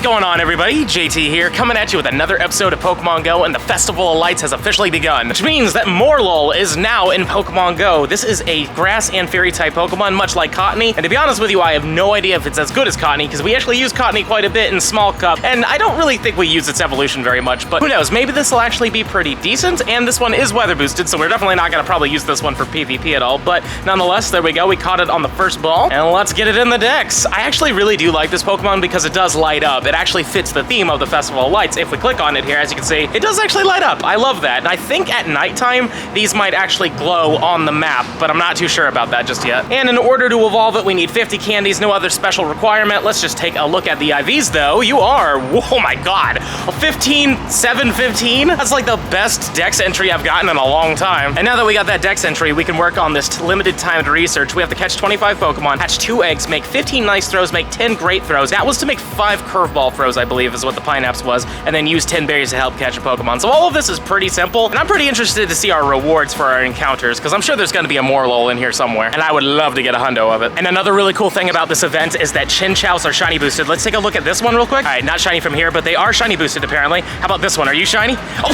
What's going on, everybody? JT here, coming at you with another episode of Pokemon GO, and the Festival of Lights has officially begun, which means that Morlul is now in Pokemon GO. This is a grass and fairy type Pokemon, much like Cottony, and to be honest with you, I have no idea if it's as good as Cottony, because we actually use Cottony quite a bit in Small Cup, and I don't really think we use its evolution very much, but who knows, maybe this will actually be pretty decent, and this one is weather boosted, so we're definitely not going to probably use this one for PvP at all, but nonetheless, there we go, we caught it on the first ball, and let's get it in the dex. I actually really do like this Pokemon because it does light up. It actually fits the theme of the Festival of Lights. If we click on it here, as you can see, it does actually light up. I love that. And I think at nighttime, these might actually glow on the map, but I'm not too sure about that just yet. And in order to evolve it, we need 50 candies, no other special requirement. Let's just take a look at the IVs though. You are, oh my God, a 15, 7, 15? That's like the best dex entry I've gotten in a long time. And now that we got that dex entry, we can work on this limited timed research. We have to catch 25 Pokemon, hatch 2 eggs, make 15 nice throws, make 10 great throws. That was to make 5 curveball throws, I believe, is what the Pineapps was, and then use 10 berries to help catch a Pokemon. So all of this is pretty simple, and I'm pretty interested to see our rewards for our encounters, because I'm sure there's going to be a Morlul in here somewhere, and I would love to get a hundo of it. And another really cool thing about this event is that Chinchous are shiny boosted. Let's take a look at this one real quick. All right, not shiny from here, but they are shiny boosted apparently. How about this one? Are you shiny? Oh,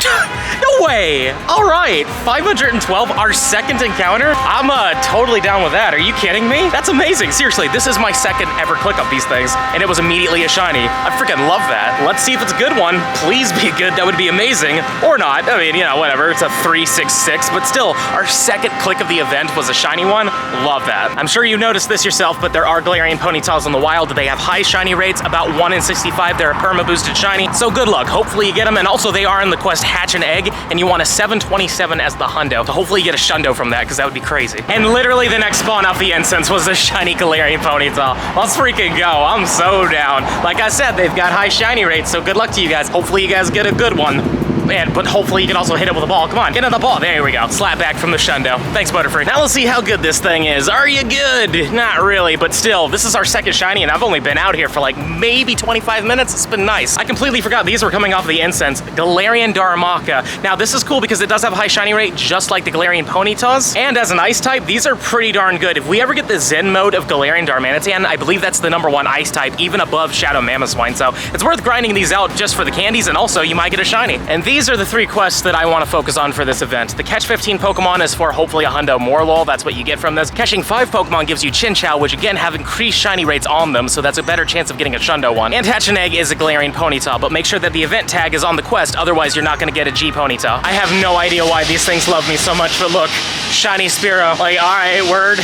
no way! All right, 512, our second encounter. I'm totally down with that. Are you kidding me? That's amazing. Seriously, this is my second ever click of these things, and it was immediately a shiny. I freaking love that. Let's see if it's a good one. Please be good. That would be amazing. Or not. I mean, you know, whatever. It's a 366, but still, our second click of the event was a shiny one. Love that. I'm sure you noticed this yourself, but there are Gallerium Ponytails in the wild. They have high shiny rates, about 1 in 65. They're a perma-boosted shiny, so good luck. Hopefully you get them, and also they are in the quest Hatch an Egg, and you want a 727 as the hundo. So hopefully you get a shundo from that, because that would be crazy. And literally the next spawn off the incense was a shiny Gallerium Ponytail. Let's freaking go. I'm so down. Like I said, they've got high shiny rates, so good luck to you guys. Hopefully you guys get a good one. But hopefully you can also hit it with a ball. Come on, get in the ball. There we go. Slap back from the shundo. Thanks, Butterfree. Now let's see how good this thing is. Are you good? Not really, but still, this is our second shiny, and I've only been out here for like maybe 25 minutes. It's been nice. I completely forgot these were coming off the incense. Galarian Darumaka. Now this is cool because it does have a high shiny rate, just like the Galarian Ponytails. And as an ice type, these are pretty darn good. If we ever get the Zen mode of Galarian Darmanitan, I believe that's the #1 ice type, even above Shadow Mamoswine. So it's worth grinding these out just for the candies, and also you might get a shiny. And these are the 3 quests that I want to focus on for this event. The catch 15 Pokemon is for hopefully a hundo Morlul. That's what you get from this. Catching 5 Pokemon gives you Chinchou, which again have increased shiny rates on them, so that's a better chance of getting a shundo one. And Hatch an Egg is a Galarian Ponytail, but make sure that the event tag is on the quest, otherwise you're not going to get a G Ponytail. I have no idea why these things love me so much, but look, shiny Spearow. Like, alright, word.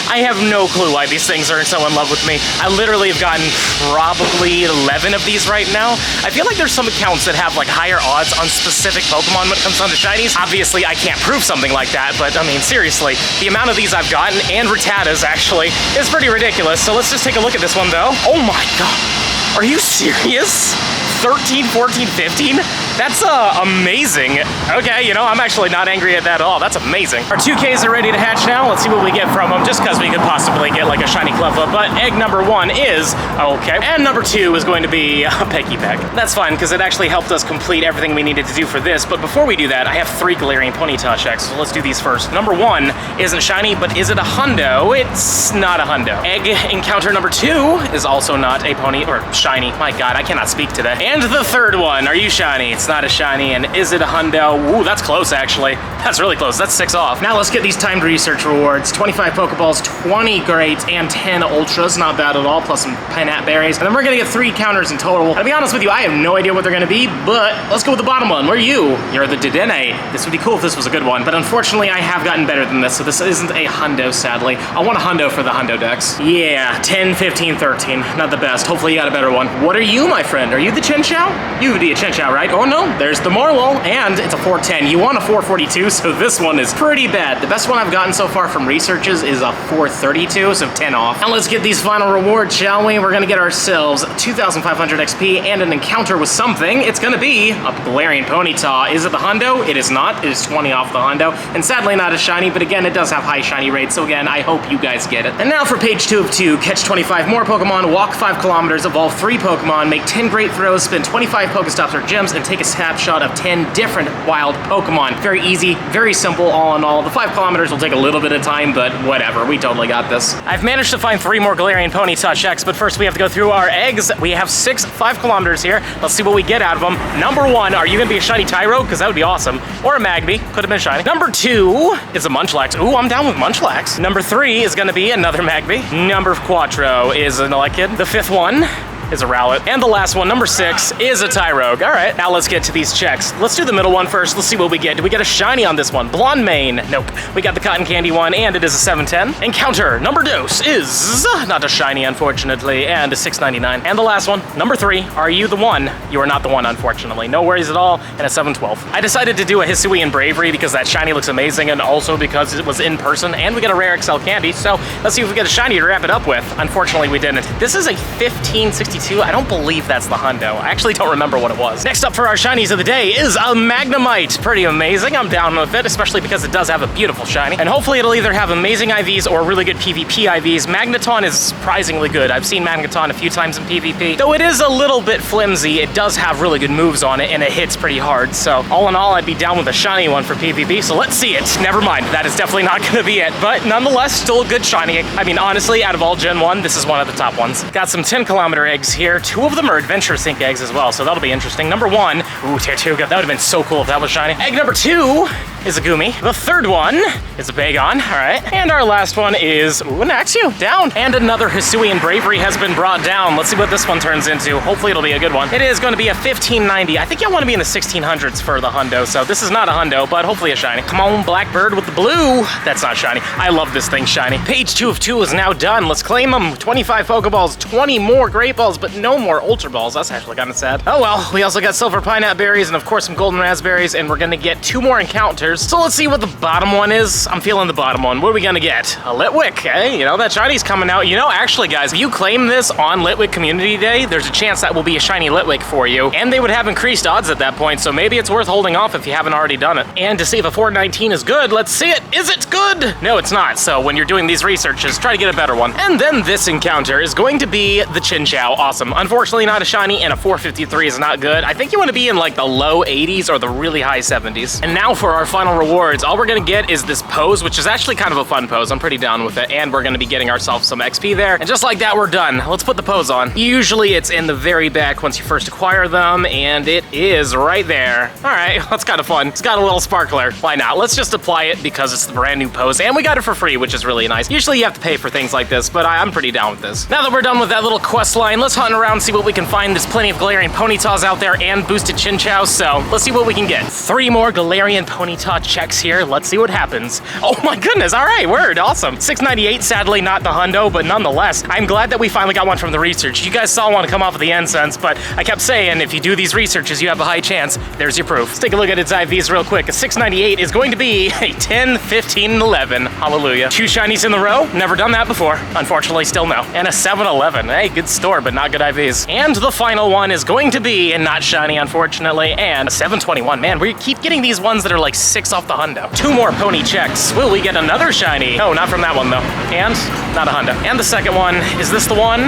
I have no clue why these things are so in love with me. I literally have gotten probably 11 of these right now. I feel like there's some accounts that have like higher odds on specific Pokemon when it comes down to shinies. Obviously, I can't prove something like that, but I mean, seriously, the amount of these I've gotten, and Rattatas actually, is pretty ridiculous. So let's just take a look at this one though. Oh my God, are you serious? 13, 14, 15? That's amazing. Okay, you know, I'm actually not angry at that at all. That's amazing. Our 2Ks are ready to hatch now. Let's see what we get from them, just because we could possibly get like a shiny Cleffa. But egg #1 is okay. And #2 is going to be a Pecky-Peck. That's fine, because it actually helped us complete everything we needed to do for this. But before we do that, I have 3 Galarian Ponytail checks, so let's do these first. #1 isn't shiny, but is it a hundo? It's not a hundo. Egg encounter #2 is also not a pony, or shiny. My God, I cannot speak today. And the third one, are you shiny? It's not a shiny, and is it a hundo? Ooh, that's close actually. That's really close. That's 6 off. Now let's get these timed research rewards. 25 Pokeballs, 20 greats, and 10 ultras. Not bad at all, plus some pineapple berries. And then we're gonna get 3 counters in total. And to be honest with you, I have no idea what they're gonna be, but let's go with the bottom one. Where are you? You're the Dedenne. This would be cool if this was a good one, but unfortunately I have gotten better than this, so this isn't a hundo, sadly. I want a hundo for the hundo dex. Yeah, 10, 15, 13. Not the best. Hopefully you got a better one. What are you, my friend? Are you the Chinchou? You would be a Chinchou, right? Oh no, there's the Morlul, and it's a 410. You want a 442, so this one is pretty bad. The best one I've gotten so far from researches is a 432, so 10 off. Now let's get these final rewards, shall we? We're gonna get ourselves 2,500 XP and an encounter with something. It's gonna be a Galarian Ponytail. Is it the hundo? It is not. It is 20 off the hundo, and sadly not a shiny, but again, it does have high shiny rates, so again, I hope you guys get it. And now for page 2 of 2, catch 25 more Pokemon, walk 5 kilometers, evolve 3 Pokemon, make 10 great throws, spend 25 Pokestops or gems, and take a snapshot of 10 different wild Pokemon. Very easy, very simple all in all. The 5 kilometers will take a little bit of time, but whatever, we totally got this. I've managed to find 3 more Gallerium Ponytail checks, but first we have to go through our eggs. We have 6 5 kilometers here. Let's see what we get out of them. Number 1, are you gonna be a shiny Tyro? Because that would be awesome. Or a Magby, could have been shiny. Number 2 is a Munchlax. Ooh, I'm down with Munchlax. Number 3 is gonna be another Magby. Number 4 is an Elekid. The 5th one is a Rowlet. And the last one, number 6, is a Tyrogue. All right, now let's get to these checks. Let's do the middle one first. Let's see what we get. Do we get a shiny on this one? Blonde Mane. Nope. We got the Cotton Candy one, and it is a 710. Encounter number 2 is not a shiny, unfortunately, and a 699. And the last one, number 3, are you the one? You are not the one, unfortunately. No worries at all, and a 712. I decided to do a Hisuian Bravery because that shiny looks amazing, and also because it was in person, and we got a rare XL candy, so let's see if we get a shiny to wrap it up with. Unfortunately, we didn't. This is a 1562. I don't believe that's the hundo. I actually don't remember what it was. Next up for our shinies of the day is a Magnemite. Pretty amazing. I'm down with it, especially because it does have a beautiful shiny. And hopefully it'll either have amazing IVs or really good PvP IVs. Magneton is surprisingly good. I've seen Magneton a few times in PvP. Though it is a little bit flimsy, it does have really good moves on it, and it hits pretty hard. So all in all, I'd be down with a shiny one for PvP. So let's see it. Never mind. That is definitely not going to be it. But nonetheless, still a good shiny. I mean, honestly, out of all Gen 1, this is one of the top ones. Got some 10-kilometer eggs here. 2 of them are Adventure Sync eggs as well, so that'll be interesting. Number 1, ooh, Tortuga. That would have been so cool if that was shiny. Egg number 2 is a Goomy. The 3rd one is a Bagon, all right. And our last one is, ooh, an Axew, down. And another Hisuian Bravery has been brought down. Let's see what this one turns into. Hopefully it'll be a good one. It is going to be a 1590. I think I want to be in the 1600s for the hundo, so this is not a hundo, but hopefully a shiny. Come on, Blackbird with the blue. That's not shiny. I love this thing shiny. Page 2 of 2 is now done. Let's claim them. 25 Pokeballs, 20 more Great Balls, but no more Ultra Balls. That's actually kind of sad. Oh well, we also got Silver Pineapple Berries and of course some Golden Raspberries, and we're gonna get 2 more encounters. So let's see what the bottom one is. I'm feeling the bottom one. What are we gonna get? A Litwig, hey? You know, that shiny's coming out. You know, actually guys, if you claim this on Litwig Community Day, there's a chance that will be a shiny Litwig for you, and they would have increased odds at that point, so maybe it's worth holding off if you haven't already done it. And to see if a 419 is good, let's see it. Is it good? No, it's not. So when you're doing these researches, try to get a better one. And then this encounter is going to be the Chinchou. Awesome. Unfortunately, not a shiny, and a 453 is not good. I think you want to be in like the low 80s or the really high 70s. And now for our final rewards, all we're gonna get is this pose, which is actually kind of a fun pose. I'm pretty down with it, and we're gonna be getting ourselves some XP there. And just like that, we're done. Let's put the pose on. Usually it's in the very back once you first acquire them, and it is right there. All right, that's kind of fun. It's got a little sparkler. Why not? Let's just apply it because it's the brand new pose, and we got it for free, which is really nice. Usually you have to pay for things like this, but I'm pretty down with this. Now that we're done with that little quest line, let's hunt around and see what we can find. There's plenty of Gallerium Ponytails out there and boosted Chinchou, so let's see what we can get. 3 more Gallerium Ponytail checks here. Let's see what happens. Oh my goodness, all right, word, awesome. 698, sadly not the hundo, but nonetheless, I'm glad that we finally got one from the research. You guys saw one come off of the Incense, but I kept saying if you do these researches, you have a high chance. There's your proof. Let's take a look at its IVs real quick. A 698 is going to be a 10, 15, and 11. Hallelujah. 2 shinies in the row. Never done that before. Unfortunately, still no. And a 711. Hey, good store, but not good IVs. And the final one is going to be, and not shiny, unfortunately, and a 721. Man, we keep getting these ones that are like 6 off the hundo. 2 more pony checks. Will we get another shiny? No, not from that one though. And not a hundo. And the second one, is this the one?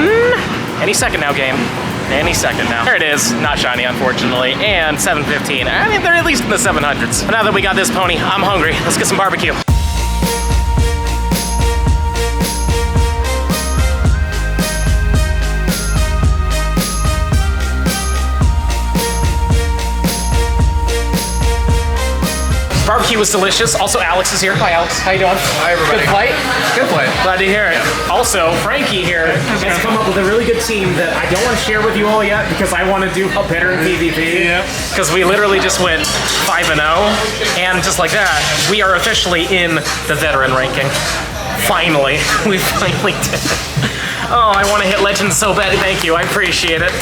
Any second now, game. Any second now. There it is. Not shiny, unfortunately. And 715. I mean, they're at least in the 700s. But now that we got this pony, I'm hungry. Let's get some barbecue. Barbecue was delicious. Also, Alex is here. Hi, Alex. How you doing? Hi, everybody. Good fight? Good fight. Glad to hear it. Also, Frankie here has come up with a really good team that I don't want to share with you all yet because I want to do a better in PvP. Yep. Because we literally just went 5-0, and just like that, we are officially in the veteran ranking. Finally. We finally did it. Oh, I want to hit Legend so bad. Thank you. I appreciate it.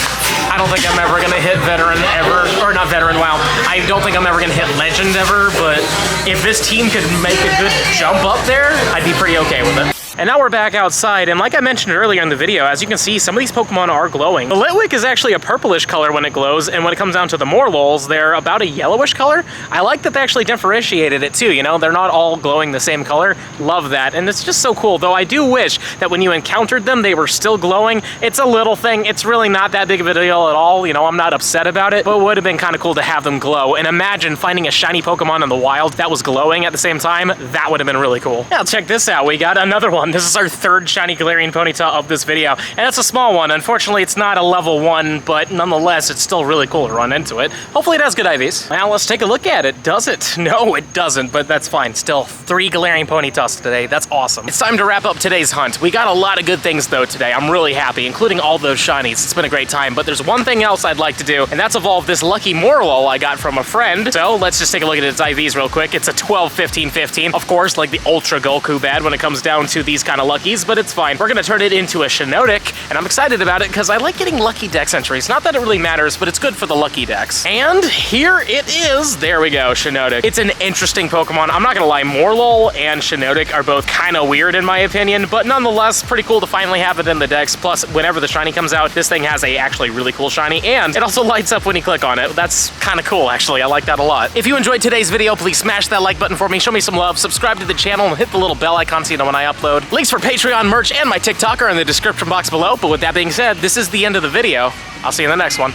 I don't think I'm ever going to hit Veteran ever. Or not Veteran, wow. I don't think I'm ever going to hit Legend ever, but if this team could make a good jump up there, I'd be pretty okay with it. And now we're back outside, and like I mentioned earlier in the video, as you can see, some of these Pokemon are glowing. The Litwig is actually a purplish color when it glows, and when it comes down to the Morlols, they're about a yellowish color. I like that they actually differentiated it too, you know? They're not all glowing the same color. Love that, and it's just so cool, though I do wish that when you encountered them, they were still glowing. It's a little thing. It's really not that big of a deal at all, you know? I'm not upset about it, but it would have been kind of cool to have them glow. And imagine finding a shiny Pokemon in the wild that was glowing at the same time. That would have been really cool. Now check this out. We got another one. This is our third shiny Gallerium Ponytail of this video, and it's a small one. Unfortunately, it's not a level 1, but nonetheless, it's still really cool to run into it. Hopefully it has good IVs. Now let's take a look at it. Does it? No, it doesn't, but that's fine. Still 3 Gallerium Ponytails today. That's awesome. It's time to wrap up today's hunt. We got a lot of good things though today. I'm really happy, including all those shinies. It's been a great time, but there's one thing else I'd like to do, and that's evolve this lucky Morlul I got from a friend. So let's just take a look at its IVs real quick. It's a 12, 15, 15. Of course, like the Ultra Goku bad when it comes down to these kind of luckies, but it's fine. We're gonna turn it into a Shiinotic, and I'm excited about it because I like getting lucky dex entries. Not that it really matters, but it's good for the lucky dex. And here it is. There we go, Shiinotic. It's an interesting Pokemon. I'm not gonna lie, Morlul and Shiinotic are both kind of weird in my opinion, but nonetheless, pretty cool to finally have it in the dex. Plus, whenever the shiny comes out, this thing has a actually really cool shiny, and it also lights up when you click on it. That's kind of cool, actually. I like that a lot. If you enjoyed today's video, please smash that like button for me, show me some love, subscribe to the channel, and hit the little bell icon so you know when I upload. Links for Patreon merch and my TikTok are in the description box below, but with that being said, this is the end of the video. I'll see you in the next one.